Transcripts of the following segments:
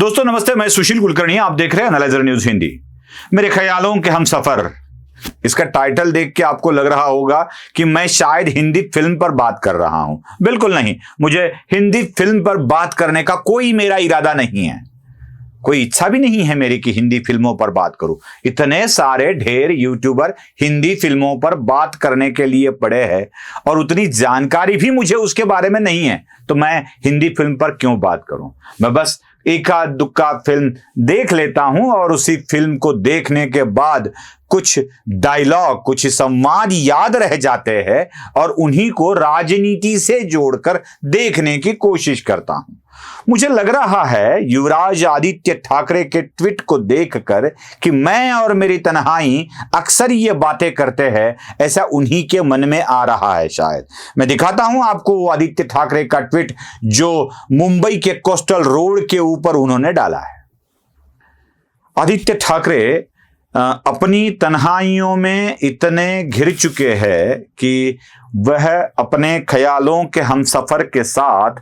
दोस्तों नमस्ते, मैं सुशील कुलकर्णी, आप देख रहे हैं एनालाइजर न्यूज हिंदी। मेरे ख्यालों के हम सफर, इसका टाइटल देख के आपको लग रहा होगा कि मैं शायद हिंदी फिल्म पर बात कर रहा हूं। बिल्कुल नहीं, मुझे हिंदी फिल्म पर बात करने का कोई मेरा इरादा नहीं है, कोई इच्छा भी नहीं है मेरी कि हिंदी फिल्मों पर बात करूं। इतने सारे ढेर यूट्यूबर हिंदी फिल्मों पर बात करने के लिए पड़े हैं और उतनी जानकारी भी मुझे उसके बारे में नहीं है, तो मैं हिंदी फिल्म पर क्यों बात करूं। मैं बस एका दुक्का फिल्म देख लेता हूं और उसी फिल्म को देखने के बाद कुछ डायलॉग, कुछ संवाद याद रह जाते हैं और उन्हीं को राजनीति से जोड़कर देखने की कोशिश करता हूं। मुझे लग रहा है युवराज आदित्य ठाकरे के ट्वीट को देखकर कि मैं और मेरी तन्हाई अक्सर ये बातें करते हैं, ऐसा उन्हीं के मन में आ रहा है। शायद मैं दिखाता हूं आपको आदित्य ठाकरे का ट्वीट जो मुंबई के कोस्टल रोड के ऊपर उन्होंने डाला है। आदित्य ठाकरे अपनी तन्हाइयों में इतने घिर चुके हैं कि वह अपने ख्यालों के हमसफर के साथ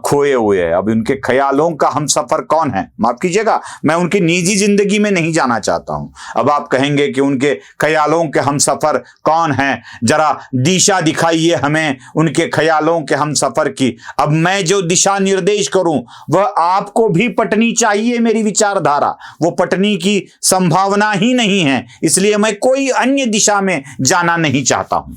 खोए हुए हैं। अब उनके ख्यालों का हमसफर कौन है, माफ कीजिएगा, मैं उनकी निजी जिंदगी में नहीं जाना चाहता हूं। अब आप कहेंगे कि उनके ख्यालों के हमसफर कौन है, जरा दिशा दिखाइए हमें उनके ख्यालों के हमसफर की। अब मैं जो दिशा निर्देश करूं वह आपको भी पटनी चाहिए। मेरी विचारधारा वो पटनी की संभावना ही नहीं है, इसलिए मैं कोई अन्य दिशा में जाना नहीं चाहता हूं।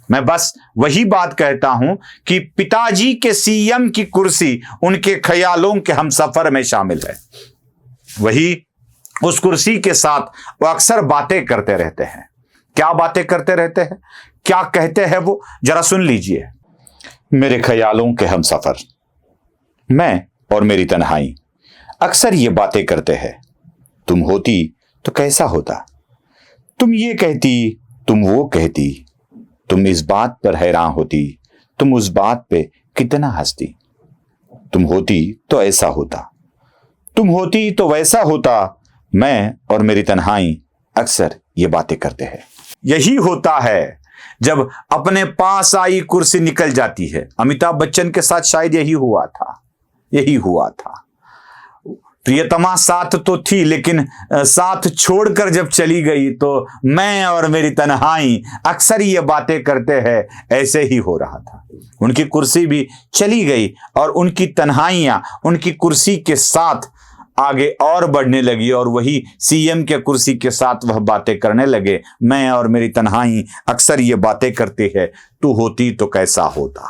मैं बस वही बात कहता हूं कि पिताजी के सीएम की कुर्सी उनके ख्यालों के हमसफर में शामिल है। वही उस कुर्सी के साथ वो अक्सर बातें करते रहते हैं। क्या बातें करते रहते हैं, क्या कहते हैं वो, जरा सुन लीजिए। मेरे ख्यालों के हमसफर, मैं और मेरी तन्हाई अक्सर ये बातें करते हैं। तुम होती तो कैसा होता, तुम ये कहती, तुम वो कहती, तुम इस बात पर हैरान होती, तुम उस बात पे कितना हंसती। तुम होती तो ऐसा होता, तुम होती तो वैसा होता। मैं और मेरी तन्हाई अक्सर ये बातें करते हैं। यही होता है जब अपने पास आई कुर्सी निकल जाती है। अमिताभ बच्चन के साथ शायद यही हुआ था, यही हुआ था। प्रियतमा साथ तो थी, लेकिन साथ छोड़कर जब चली गई तो मैं और मेरी तन्हाई अक्सर ये बातें करते हैं। ऐसे ही हो रहा था, उनकी कुर्सी भी चली गई और उनकी तन्हाइयां उनकी कुर्सी के साथ आगे और बढ़ने लगी और वही सीएम के कुर्सी के साथ वह बातें करने लगे। मैं और मेरी तन्हाई अक्सर ये बातें करती है, तू होती तो कैसा होता।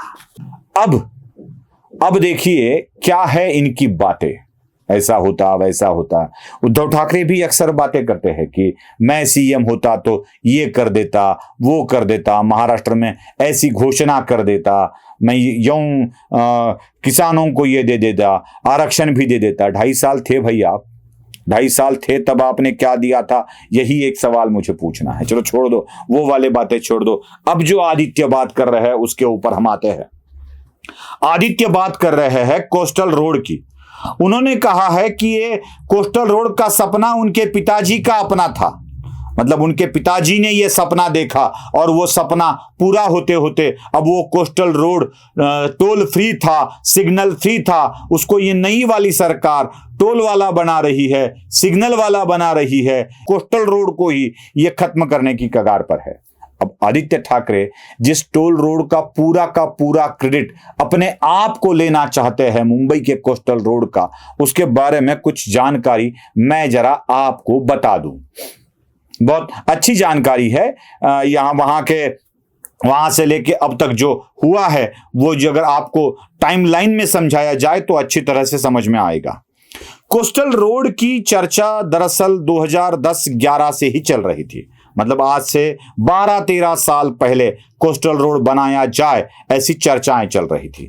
अब देखिए क्या है इनकी बातें, ऐसा होता वैसा होता। उद्धव ठाकरे भी अक्सर बातें करते हैं कि मैं सीएम होता तो ये कर देता, वो कर देता, महाराष्ट्र में ऐसी घोषणा कर देता, मैं यूं किसानों को ये दे देता, आरक्षण भी दे देता। 2.5 साल थे भाई आप, 2.5 साल थे, तब आपने क्या दिया था, यही एक सवाल मुझे पूछना है। चलो छोड़ दो, वो वाले बातें छोड़ दो। अब जो आदित्य बात कर रहे हैं उसके ऊपर हम आते हैं। आदित्य बात कर रहे हैं कोस्टल रोड की। उन्होंने कहा है कि ये कोस्टल रोड का सपना उनके पिताजी का अपना था, मतलब उनके पिताजी ने ये सपना देखा और वो सपना पूरा होते होते अब वो कोस्टल रोड टोल फ्री था, सिग्नल फ्री था, उसको ये नई वाली सरकार टोल वाला बना रही है, सिग्नल वाला बना रही है। कोस्टल रोड को ही ये खत्म करने की कगार पर है। अब आदित्य ठाकरे जिस टोल रोड का पूरा क्रेडिट अपने आप को लेना चाहते हैं, मुंबई के कोस्टल रोड का, उसके बारे में कुछ जानकारी मैं जरा आपको बता दूं। बहुत अच्छी जानकारी है, वहां से लेके अब तक जो हुआ है वो जो अगर आपको टाइमलाइन में समझाया जाए तो अच्छी तरह से समझ में आएगा। कोस्टल रोड की चर्चा दरअसल 2010-11 से ही चल रही थी, मतलब आज से 12-13 साल पहले कोस्टल रोड बनाया जाए ऐसी चर्चाएं चल रही थी।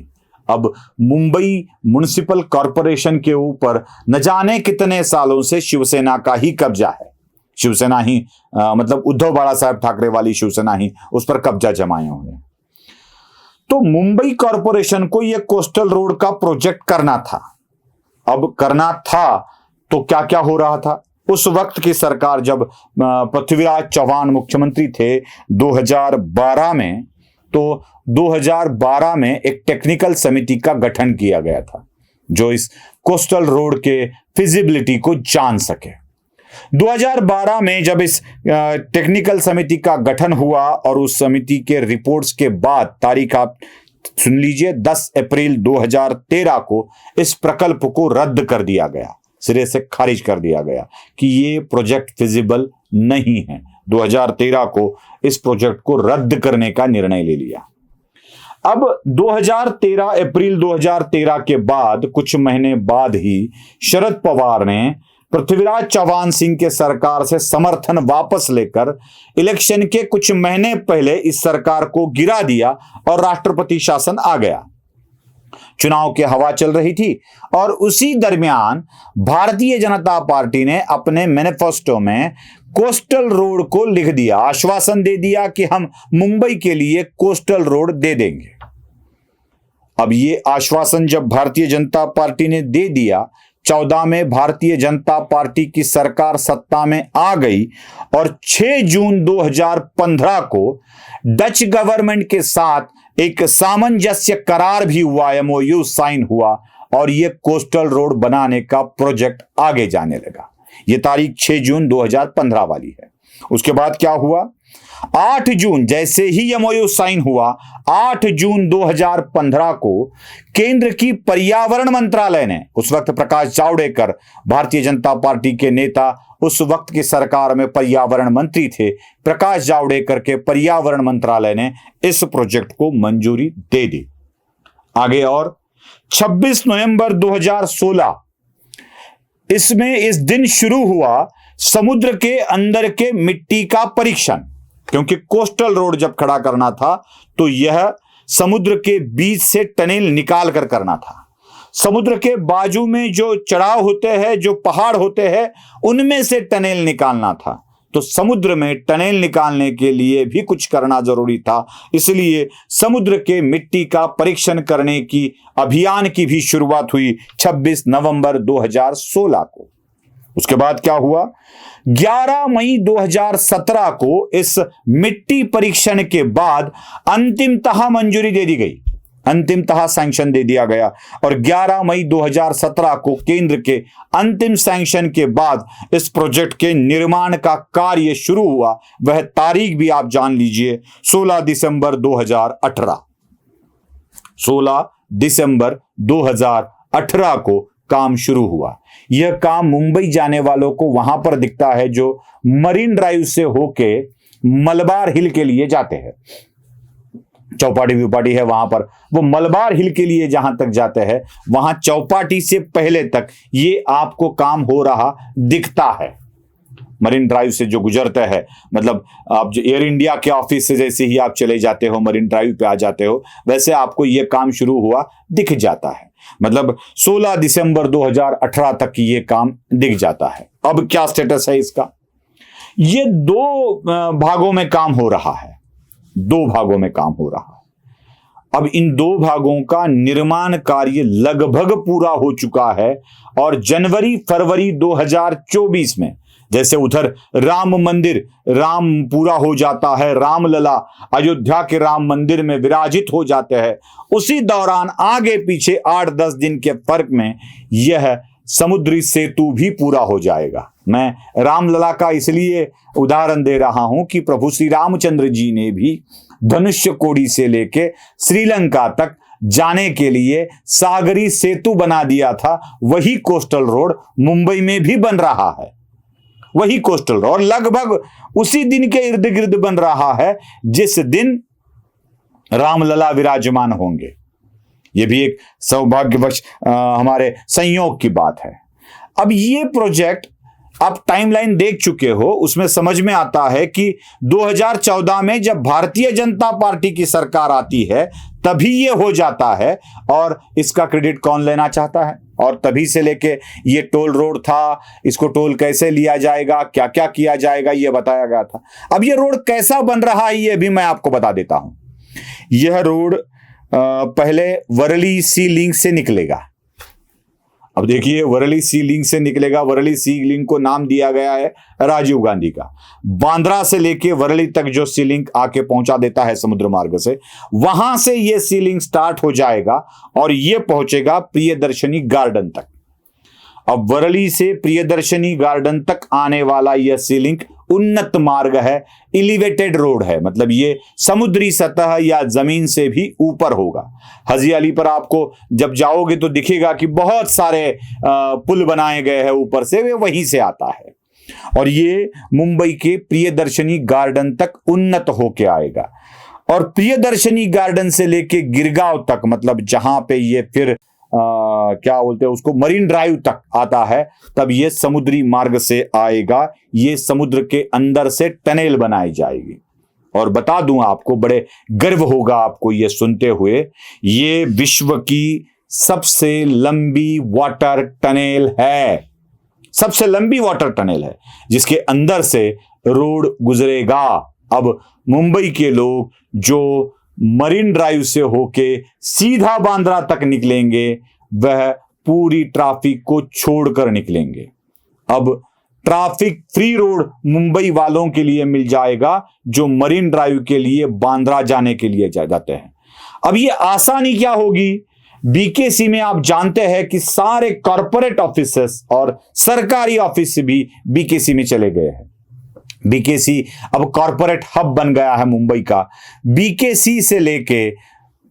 अब मुंबई म्युनिसिपल कॉरपोरेशन के ऊपर न जाने कितने सालों से शिवसेना का ही कब्जा है। शिवसेना ही मतलब उद्धव बाला साहब ठाकरे वाली शिवसेना ही उस पर कब्जा जमाए हुए हैं। तो मुंबई कॉरपोरेशन को यह कोस्टल रोड का प्रोजेक्ट करना था। अब करना था तो क्या क्या हो रहा था उस वक्त की सरकार, जब पृथ्वीराज चौहान मुख्यमंत्री थे 2012 में, तो 2012 में एक टेक्निकल समिति का गठन किया गया था जो इस कोस्टल रोड के फिजिबिलिटी को जान सके। 2012 में जब इस टेक्निकल समिति का गठन हुआ और उस समिति के रिपोर्ट्स के बाद, तारीख आप सुन लीजिए, 10 अप्रैल 2013 को इस प्रकल्प को रद्द कर दिया गया, सिरे से खारिज कर दिया गया कि ये प्रोजेक्ट फिजिबल नहीं है। 2013 को इस प्रोजेक्ट को रद्द करने का निर्णय ले लिया। अब 2013 अप्रैल 2013 के बाद कुछ महीने बाद ही शरद पवार ने पृथ्वीराज चौहान सिंह के सरकार से समर्थन वापस लेकर इलेक्शन के कुछ महीने पहले इस सरकार को गिरा दिया और राष्ट्रपति शासन आ गया। चुनाव की हवा चल रही थी और उसी दरमियान भारतीय जनता पार्टी ने अपने मैनिफेस्टो में कोस्टल रोड को लिख दिया, आश्वासन दे दिया कि हम मुंबई के लिए कोस्टल रोड दे देंगे। अब ये आश्वासन जब भारतीय जनता पार्टी ने दे दिया, 14 में भारतीय जनता पार्टी की सरकार सत्ता में आ गई और 6 जून 2015 को डच गवर्नमेंट के साथ एक सामंजस्य करार भी हुआ, एमओयू साइन हुआ और यह कोस्टल रोड बनाने का प्रोजेक्ट आगे जाने लगा। यह तारीख 6 जून 2015 वाली है। उसके बाद क्या हुआ? 8 जून, जैसे ही एमओयू साइन हुआ, 8 जून 2015 को केंद्र की पर्यावरण मंत्रालय ने, उस वक्त प्रकाश जावड़ेकर भारतीय जनता पार्टी के नेता, उस वक्त की सरकार में पर्यावरण मंत्री थे, प्रकाश जावड़ेकर के पर्यावरण मंत्रालय ने इस प्रोजेक्ट को मंजूरी दे दी। आगे और 26 नवंबर 2016 इसमें इस दिन शुरू हुआ समुद्र के अंदर के मिट्टी का परीक्षण, क्योंकि कोस्टल रोड जब खड़ा करना था तो यह समुद्र के बीच से टनल निकाल कर करना था। समुद्र के बाजू में जो चढ़ाव होते हैं, जो पहाड़ होते हैं, उनमें से टनल निकालना था। तो समुद्र में टनल निकालने के लिए भी कुछ करना जरूरी था, इसलिए समुद्र के मिट्टी का परीक्षण करने की अभियान की भी शुरुआत हुई 26 नवंबर 2016 को। उसके बाद क्या हुआ? 11 मई 2017 को इस मिट्टी परीक्षण के बाद अंतिमतः मंजूरी दे दी गई, अंतिमतः सैंक्शन दे दिया गया और 11 मई 2017 को केंद्र के अंतिम सैंक्शन के बाद इस प्रोजेक्ट के निर्माण का कार्य शुरू हुआ। वह तारीख भी आप जान लीजिए, 16 दिसंबर 2018। 16 दिसंबर 2018 को काम शुरू हुआ। यह काम मुंबई जाने वालों को वहां पर दिखता है जो मरीन ड्राइव से होके मलबार हिल के लिए जाते हैं। चौपाटी विपाटी है वहां पर, वो मलबार हिल के लिए जहां तक जाते हैं, वहां चौपाटी से पहले तक ये आपको काम हो रहा दिखता है। मरीन ड्राइव से जो गुजरता है, मतलब आप जो एयर इंडिया के ऑफिस से जैसे ही आप चले जाते हो, मरीन ड्राइव पे आ जाते हो, वैसे आपको यह काम शुरू हुआ दिख जाता है। मतलब 16 दिसंबर 2018 तक ये काम दिख जाता है। अब क्या स्टेटस है इसका? ये 2 भागों में काम हो रहा है, 2 भागों में काम हो रहा है। अब इन 2 भागों का निर्माण कार्य लगभग पूरा हो चुका है और जनवरी फरवरी 2024 में, जैसे उधर राम मंदिर राम पूरा हो जाता है, रामलला अयोध्या के राम मंदिर में विराजित हो जाते हैं, उसी दौरान आगे पीछे 8-10 दिन के फर्क में यह समुद्री सेतु भी पूरा हो जाएगा। मैं रामलला का इसलिए उदाहरण दे रहा हूं कि प्रभु श्री रामचंद्र जी ने भी धनुष्य कोडी से लेके श्रीलंका तक जाने के लिए सागरी सेतु बना दिया था। वही कोस्टल रोड मुंबई में भी बन रहा है, वही कोस्टल रोड लगभग उसी दिन के इर्द गिर्द बन रहा है जिस दिन रामलला विराजमान होंगे। यह भी एक सौभाग्यवश हमारे संयोग की बात है। अब ये प्रोजेक्ट आप टाइमलाइन देख चुके हो, उसमें समझ में आता है कि 2014 में जब भारतीय जनता पार्टी की सरकार आती है तभी ये हो जाता है और इसका क्रेडिट कौन लेना चाहता है? और तभी से लेके ये टोल रोड था, इसको टोल कैसे लिया जाएगा, क्या क्या किया जाएगा, ये बताया गया था। अब ये रोड कैसा बन रहा है ये भी मैं आपको बता देता हूं। यह रोड पहले वर्ली सी लिंक से निकलेगा। अब देखिए, वर्ली सी लिंक से निकलेगा। वर्ली सी लिंक को नाम दिया गया है राजीव गांधी का। बांद्रा से लेके वर्ली तक जो सी लिंक आके पहुंचा देता है समुद्र मार्ग से, वहां से ये सी लिंक स्टार्ट हो जाएगा और ये पहुंचेगा प्रियदर्शनी गार्डन तक। अब वर्ली से प्रियदर्शनी गार्डन तक आने वाला यह सी लिंक उन्नत मार्ग है, एलिवेटेड रोड है, मतलब ये समुद्री सतह या जमीन से भी ऊपर होगा। हजी अली पर आपको जब जाओगे तो दिखेगा कि बहुत सारे पुल बनाए गए हैं ऊपर से, वे वहीं से आता है और ये मुंबई के प्रियदर्शनी गार्डन तक उन्नत होके आएगा। और प्रियदर्शनी गार्डन से लेके गिरगांव तक, मतलब जहां पे ये फिर क्या बोलते हैं उसको, मरीन ड्राइव तक आता है, तब ये समुद्री मार्ग से आएगा। ये समुद्र के अंदर से टनल बनाई जाएगी। और बता दूं आपको, बड़े गर्व होगा आपको ये सुनते हुए, ये विश्व की सबसे लंबी वाटर टनल है, सबसे लंबी वाटर टनल है, जिसके अंदर से रोड गुजरेगा। अब मुंबई के लोग जो मरीन ड्राइव से होके सीधा बांद्रा तक निकलेंगे, वह पूरी ट्रैफिक को छोड़कर निकलेंगे। अब ट्रैफिक फ्री रोड मुंबई वालों के लिए मिल जाएगा, जो मरीन ड्राइव के लिए बांद्रा जाने के लिए जाते हैं। अब ये आसानी क्या होगी, बीकेसी में आप जानते हैं कि सारे कॉरपोरेट ऑफिसेस और सरकारी ऑफिस भी बीकेसी में चले गए हैं। बीकेसी अब कॉरपोरेट हब बन गया है मुंबई का। बीकेसी से लेके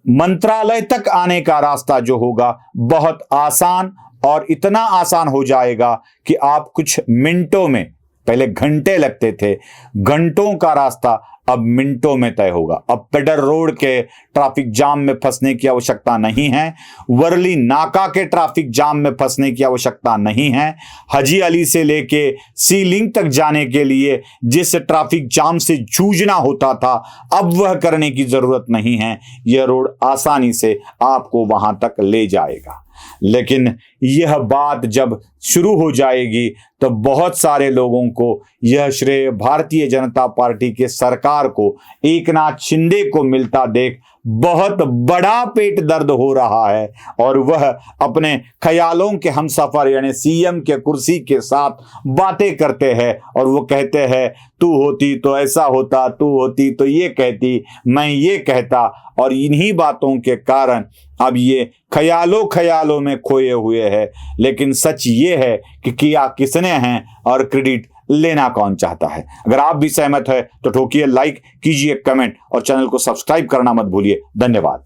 मंत्रालय तक आने का रास्ता जो होगा बहुत आसान, और इतना आसान हो जाएगा कि आप कुछ मिनटों में, पहले घंटे लगते थे, घंटों का रास्ता अब मिनटों में तय होगा। अब पेडर रोड के ट्रैफिक जाम में फंसने की आवश्यकता नहीं है, वर्ली नाका के ट्रैफिक जाम में फंसने की आवश्यकता नहीं है, हजी अली से लेके सी लिंक तक जाने के लिए जिस ट्रैफिक जाम से जूझना होता था, अब वह करने की जरूरत नहीं है। यह रोड आसानी से आपको वहां तक ले जाएगा। लेकिन यह बात जब शुरू हो जाएगी तो बहुत सारे लोगों को यह श्रेय भारतीय जनता पार्टी के सरकार को, एकनाथ शिंदे को मिलता देख बहुत बड़ा पेट दर्द हो रहा है। और वह अपने ख्यालों के हमसफर यानी सीएम के कुर्सी के साथ बातें करते हैं और वो कहते हैं, तू होती तो ऐसा होता, तू होती तो ये कहती, मैं ये कहता। और इन्हीं बातों के कारण अब ये ख्यालों में खोए हुए हैं। लेकिन सच ये है कि किया किसने है और क्रेडिट लेना कौन चाहता है। अगर आप भी सहमत है तो ठोकिए लाइक, कीजिए कमेंट और चैनल को सब्सक्राइब करना मत भूलिए। धन्यवाद।